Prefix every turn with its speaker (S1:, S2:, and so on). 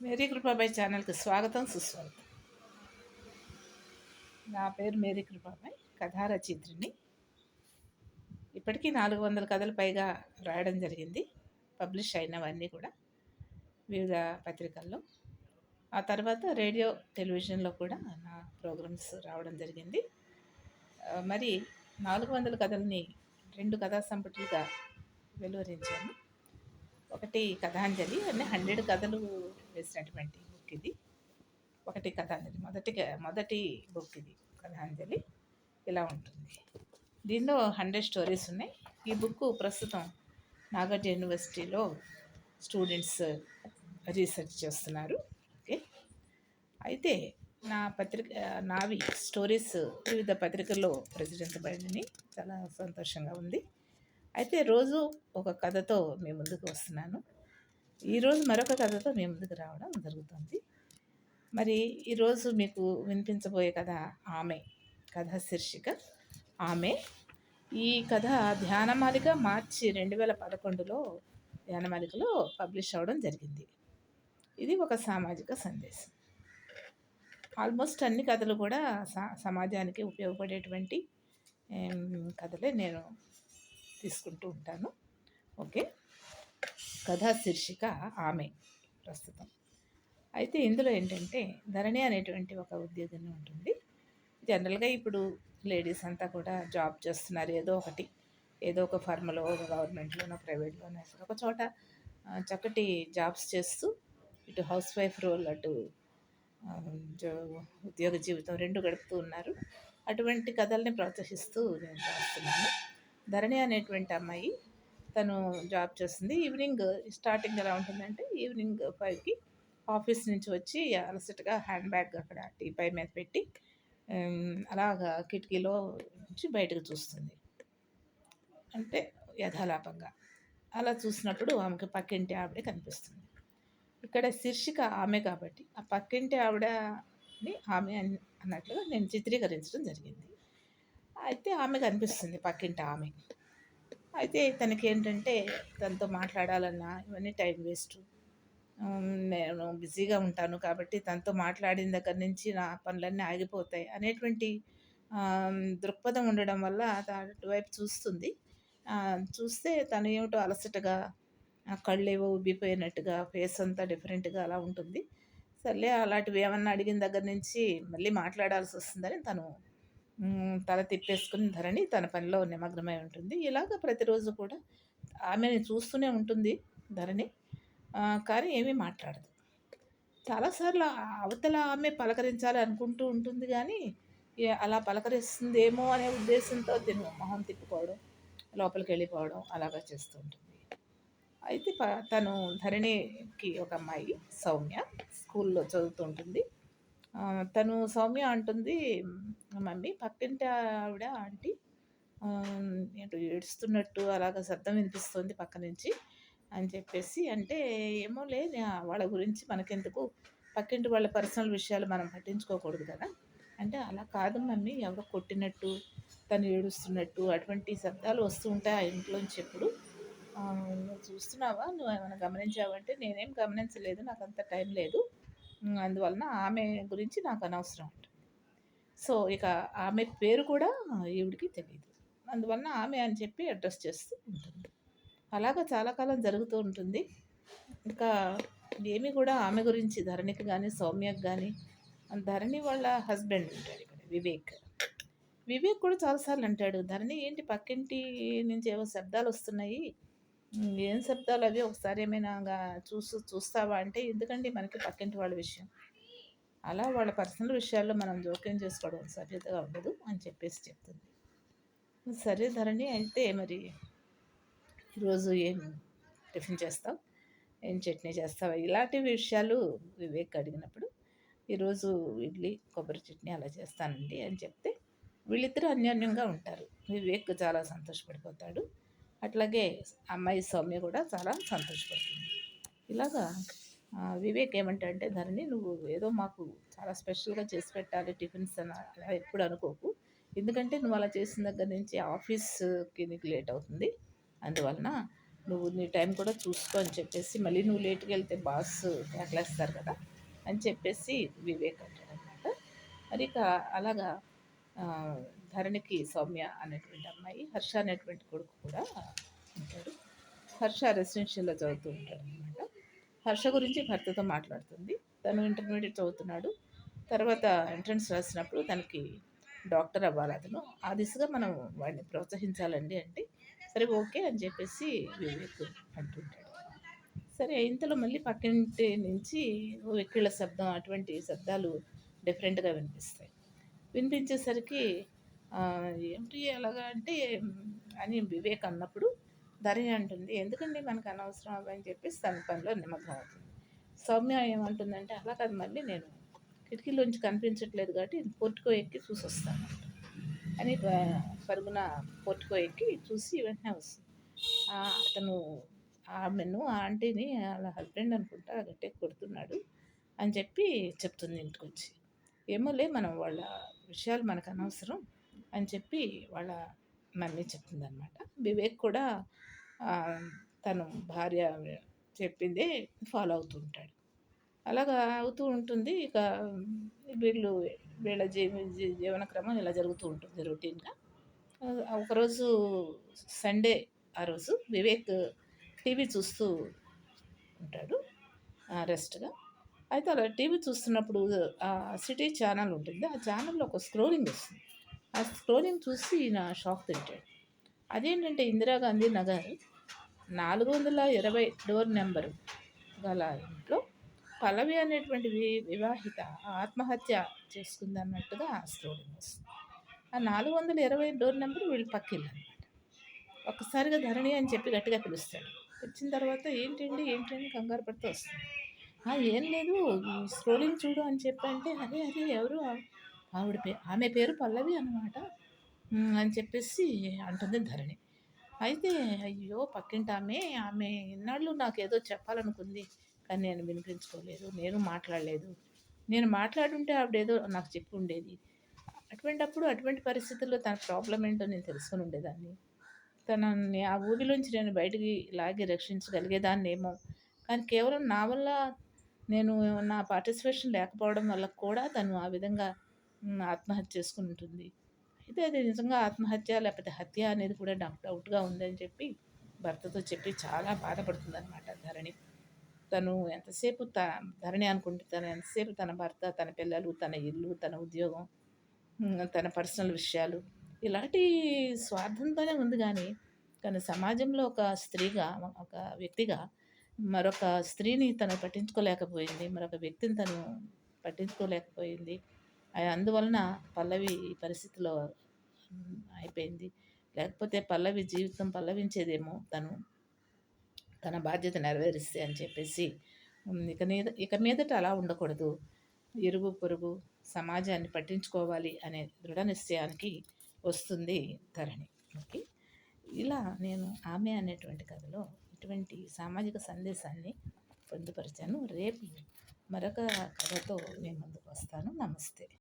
S1: Mary Kripabai ఛానల్కి స్వాగతం సుస్వాగతం. నా పేరు మేరీ కృపాబాయ్, కథా రచయిత్రిని. ఇప్పటికీ 400 కథలు పైగా రాయడం జరిగింది. పబ్లిష్ అయినవన్నీ కూడా వివిధ పత్రికల్లో. ఆ తర్వాత రేడియో టెలివిజన్లో కూడా నా ప్రోగ్రామ్స్ రావడం జరిగింది. మరి 400 కథల్ని 2 కథా సంపుటిలుగా వెలువరించాను. ఒకటి కథాంజలి అనే 100 కథలు వేసినటువంటి బుక్ ఇది. ఒకటి కథాంజలి మొదటి బుక్ ఇది. కథాంజలి ఇలా ఉంటుంది. దీనిలో 100 స్టోరీస్ ఉన్నాయి. ఈ బుక్ ప్రస్తుతం నాగార్జున యూనివర్సిటీలో స్టూడెంట్స్ రీసెర్చ్ చేస్తున్నారు. ఓకే, అయితే నావి స్టోరీస్ వివిధ పత్రికల్లో ప్రచురించబడినవి. చాలా సంతోషంగా ఉంది. అయితే రోజు ఒక కథతో మీ ముందుకు వస్తున్నాను. ఈరోజు మరొక కథతో మీ ముందుకు రావడం జరుగుతుంది. మరి ఈరోజు మీకు వినిపించబోయే కథ ఆమె. కథ శీర్షిక ఆమె. ఈ కథ ధ్యానమాలిక మార్చి 2011లో ధ్యానమాలికలో పబ్లిష్ అవ్వడం జరిగింది. ఇది ఒక సామాజిక సందేశం. ఆల్మోస్ట్ అన్ని కథలు కూడా సమాజానికి ఉపయోగపడేటువంటి కథలే నేను తీసుకుంటూ ఉంటాను. ఓకే, కథా శీర్షిక ఆమె ప్రస్తుతం. అయితే ఇందులో ఏంటంటే ధరణి అనేటువంటి ఒక ఉద్యోగిని ఉంటుంది. జనరల్గా ఇప్పుడు లేడీస్ అంతా కూడా జాబ్ చేస్తున్నారు. ఏదో ఒక ఫర్మ్లో, ఒక గవర్నమెంట్లోనో, ప్రైవేట్లోనో ఒక చోట చక్కటి జాబ్స్ చేస్తూ ఇటు హౌస్ వైఫ్ రోల్, అటు ఉద్యోగ జీవితం రెండు గడుపుతూ ఉన్నారు. అటువంటి కథల్ని ప్రోత్సహిస్తూ నేను రాస్తున్నాను. ధరణి అనేటువంటి అమ్మాయి తను జాబ్ చేస్తుంది. ఈవినింగ్ స్టార్టింగ్ ఎలా ఉంటుందంటే ఈవినింగ్ 5కి ఆఫీస్ నుంచి వచ్చి అలసటగా హ్యాండ్ బ్యాగ్ అక్కడ టీపై మీద పెట్టి అలాగా కిటికీలో నుంచి బయటకు చూస్తుంది. అంటే యథాలాపంగా అలా చూసినప్పుడు ఆమెకు పక్కింటి ఆవిడ కనిపిస్తుంది. ఇక్కడ శీర్షిక ఆమె కాబట్టి ఆ పక్కింటి ఆవిడని ఆమె అన్నట్లుగా నేను చిత్రీకరించడం జరిగింది. అయితే ఆమె కనిపిస్తుంది, పక్కింటి ఆమె. అయితే తనకి ఏంటంటే తనతో మాట్లాడాలన్నా ఇవన్నీ టైం వేస్ట్. నేను బిజీగా ఉంటాను కాబట్టి తనతో మాట్లాడిన దగ్గర నుంచి నా పనులన్నీ ఆగిపోతాయి అనేటువంటి దృక్పథం ఉండడం వల్ల అటువైపు చూస్తుంది. చూస్తే తను ఏమిటో అలసటగా, కళ్ళేవో ఉబ్బిపోయినట్టుగా, ఫేస్ అంతా డిఫరెంట్గా అలా ఉంటుంది. సర్లే అలాంటివి ఏమన్నా అడిగిన దగ్గర నుంచి మళ్ళీ మాట్లాడాల్సి వస్తుందని తను తల తిప్పేసుకుని ధరణి తన పనిలో నిమగ్నమై ఉంటుంది. ఇలాగ ప్రతిరోజు కూడా ఆమెని చూస్తూనే ఉంటుంది ధరణి, కానీ ఏమీ మాట్లాడదు. చాలాసార్లు అవతల ఆమె పలకరించాలి అనుకుంటూ ఉంటుంది, కానీ అలా పలకరిస్తుందేమో అనే ఉద్దేశంతో తిను మొహం తిప్పుకోవడం, లోపలికి వెళ్ళిపోవడం అలాగా చేస్తూ ఉంటుంది. అయితే తను ధరణికి ఒక అమ్మాయి సౌమ్య స్కూల్లో చదువుతూ ఉంటుంది. తను సౌమ్య అంటుంది, మమ్మీ పక్కింటి ఆవిడ ఆంటీ ఏంటో ఏడుస్తున్నట్టు అలాగ శబ్దం వినిపిస్తుంది పక్క నుంచి అని చెప్పేసి అంటే, ఏమోలే వాళ్ళ గురించి మనకెందుకు, పక్కింటి వాళ్ళ పర్సనల్ విషయాలు మనం పట్టించుకోకూడదు కదా అంటే, అలా కాదు మమ్మీ, ఎవరో కొట్టినట్టు, తను ఏడుస్తున్నట్టు అటువంటి శబ్దాలు వస్తూ ఉంటాయి ఆ ఇంట్లోంచి ఎప్పుడు. నువ్వు చూస్తున్నావా, నువ్వు ఏమైనా గమనించావంటే, నేనేం గమనించలేదు, నాకు అంత టైం లేదు, అందువలన ఆమె గురించి నాకు అనవసరం అంట. సో ఇక ఆమె పేరు కూడా ఈవిడికి తెలియదు, అందువలన ఆమె అని చెప్పి అడ్రస్ చేస్తూ ఉంటుంది. అలాగా చాలా కాలం జరుగుతూ ఉంటుంది. ఇంకా ఏమి కూడా ఆమె గురించి ధరణికి కానీ సౌమ్యకి కానీ, ధరణి వాళ్ళ హస్బెండ్ ఉంటాడు ఇక్కడ వివేక్ కూడా చాలాసార్లు అంటాడు, ధరణి ఏంటి పక్కింటి నుంచి ఏవో శబ్దాలు వస్తున్నాయి, ఏం శబ్దాలు అవి, ఒకసారి ఏమైనా చూస్తావా అంటే, ఎందుకండి మనకి పక్కింటి వాళ్ళ విషయం, అలా వాళ్ళ పర్సనల్ విషయాల్లో మనం జోక్యం చేసుకోవడం సభ్యతగా ఉండదు అని చెప్పేసి చెప్తుంది. సరే ధరణి, అయితే మరి ఈరోజు ఏం టిఫిన్ చేస్తావు, ఏం చట్నీ చేస్తావా, ఇలాంటి విషయాలు వివేక్ అడిగినప్పుడు, ఈరోజు ఇడ్లీ కొబ్బరి చట్నీ అలా చేస్తానండి అని చెప్తే వీళ్ళిద్దరూ అన్యోన్యంగా ఉంటారు. వివేక్ చాలా సంతోషపడిపోతాడు, అట్లాగే అమ్మాయి సౌమ్య కూడా చాలా సంతోషపడుతుంది. ఇలాగా వివేక్ ఏమంటాడంటే, ధరణి నువ్వు ఏదో మాకు చాలా స్పెషల్గా చేసి పెట్టాలి టిఫిన్స్ అని అలా ఎప్పుడు అనుకోకు, ఎందుకంటే నువ్వు అలా చేసిన దగ్గర నుంచి ఆఫీస్కి నీకు లేట్ అవుతుంది, అందువలన నువ్వు నీ టైం కూడా చూసుకో అని చెప్పేసి, మళ్ళీ నువ్వు లేట్‌గా వెళ్తే బాస్ కేకలేస్తారు కదా అని చెప్పేసి వివేక్ అంటాడనమాట. మరి ఇక అలాగా ఆహ్, ధరణికి సౌమ్య అనేటువంటి అమ్మాయి, హర్ష అనేటువంటి కొడుకు కూడా ఉంటాడు. హర్ష రెసిడెన్షియల్‌లో చదువుతూ ఉంటాడనమాట. హర్ష గురించి భర్తతో మాట్లాడుతుంది. తను ఇంటర్మీడియేట్ చదువుతున్నాడు. తర్వాత ఎంట్రన్స్ రాసినప్పుడు తనకి డాక్టర్ అవ్వాలతను. ఆ దిశగా మనం వాడిని ప్రోత్సహించాలండి అంటే, సరే ఓకే అని చెప్పేసి వివేక్ అంటుంటాడు. సరే ఇంతలో మళ్ళీ పక్కింటి నుంచి ఓ వెక్కిళ్ళ శబ్దం అటువంటి శబ్దాలు డిఫరెంట్‌గా వినిపిస్తాయి. వినిపించేసరికి "ఏమిటి అలాగా" అంటే అని వివేక్ అన్నప్పుడు ధరణి అంటుంది, "ఎందుకండి మనకు అనవసరం అవి" అని చెప్పేసి తన పనిలో నిమగ్నం అవుతుంది. సౌమ్య ఏమంటుందంటే, "అలా కాదు మళ్ళీ నేను కిటికీలోంచి కనిపించట్లేదు కాబట్టి పోర్టికో ఎక్కి చూసొస్తాను" అని పరుగున పోర్టికో ఎక్కి చూసి వెంటనే వస్తుంది. అతను ఆమెను ఆ ఆంటీని ఆళ్ళ హస్బెండ్ అనుకుంటా గట్టిగా కొడుతున్నాడు అని చెప్పి చెప్తుంది ఇంటికొచ్చి. ఏమోలే మనం వాళ్ళ విషయాలు మనకనవసరం అని చెప్పి వాళ్ళ మమ్మీ చెప్తుందనమాట. వివేక్ కూడా ఆహ్, తను భార్య చెప్పిందే ఫాలో అవుతూ ఉంటాడు. అలాగా అవుతూ ఉంటుంది. ఇక వీళ్ళు వీళ్ళ జీవన క్రమం ఇలా జరుగుతూ ఉంటుంది రొటీన్‌గా. ఒకరోజు సండే ఆ రోజు వివేక్ టీవీ చూస్తూ ఉంటాడు రెస్ట్‌గా. అయితే అలా టీవీ చూస్తున్నప్పుడు సిటీ ఛానల్ ఉంటుంది. ఆ ఛానల్‌లో ఒక స్క్రోలింగ్ వస్తుంది. ఆ స్క్రోలింగ్ చూసి ఈయన షాక్ తింటాడు. అదేంటంటే ఇందిరాగాంధీ నగర్ 420 డోర్ నెంబరు గల ఇంట్లో పల్లవి అనేటువంటి వివాహిత ఆత్మహత్య చేసుకుందన్నట్టుగా ఆ స్క్రోలింగ్ వస్తుంది. ఆ 420 డోర్ నెంబర్ వీళ్ళ పక్కిల్లనమాట. ఒక్కసారిగా ధరణి అని చెప్పి గట్టిగా పిలుస్తాడు. పిలిచిన తర్వాత ఏంటండి, ఏంటని కంగారు పడుతూ వస్తుంది. ఏం లేదు ఈ స్క్రోలింగ్ చూడు అని చెప్పంటే, అరే! అరే! ఎవరు ఆమె పేరు పల్లవి అనమాట. అని చెప్పేసి అంటుంది ధరణి. అయితే అయ్యో! పక్కింటామె, ఆమె ఇన్నాళ్ళు నాకేదో చెప్పాలనుకుంది. కానీ నేను వినిపించుకోలేదు. నేను మాట్లాడలేదు. నేను మాట్లాడుంటే ఆవిడేదో నాకు చెప్పి ఉండేది. అటువంటప్పుడు అటువంటి పరిస్థితుల్లో తన ప్రాబ్లమ్ ఏంటో నేను తెలుసుకొని ఉండేదాన్ని. తనని ఆ ఊబిలోంచి నేను బయటికి లాగి రక్షించగలిగేదాన్నేమో! కానీ కేవలం నా వల్ల నేను నా పార్టిసిపేషన్ లేకపోవడం వల్ల కూడా తను ఆ విధంగా ఆత్మహత్య చేసుకుంటుంది. అయితే అది నిజంగా ఆత్మహత్య లేకపోతే హత్య అనేది కూడా నాకు డౌట్‌గా ఉందని చెప్పి భర్తతో చెప్పి చాలా బాధపడుతుందనమాట ధరణి. తను ఎంతసేపు ధరణి అనుకుంటే తను ఎంతసేపు తన భర్త, తన పిల్లలు, తన ఇల్లు, తన ఉద్యోగం, తన పర్సనల్ విషయాలు ఇలాంటి స్వార్థంతోనే ఉంది గానీ, కానీ సమాజంలో ఒక స్త్రీగా, ఒక వ్యక్తిగా మరొక స్త్రీని తను పట్టించుకోలేకపోయింది. మరొక వ్యక్తిని తను పట్టించుకోలేకపోయింది. అందువలన పల్లవి ఈ పరిస్థితిలో అయిపోయింది. లేకపోతే పల్లవి జీవితం పల్లవించేదేమో తను తన బాధ్యత నెరవేరిస్తే అని చెప్పేసి ఇక మీదట అలా ఉండకూడదు. ఇరుగు, పొరుగు, సమాజాన్ని పట్టించుకోవాలి అనే దృఢ నిశ్చయానికి వస్తుంది ధరణి. ఓకే. ఇలా నేను 'ఆమె' అనేటువంటి కథలో ఇటువంటి సామాజిక సందేశాన్ని పొందుపరిచాను. రేపు మరొక కథతో మీ ముందుకు వస్తాను. నమస్తే.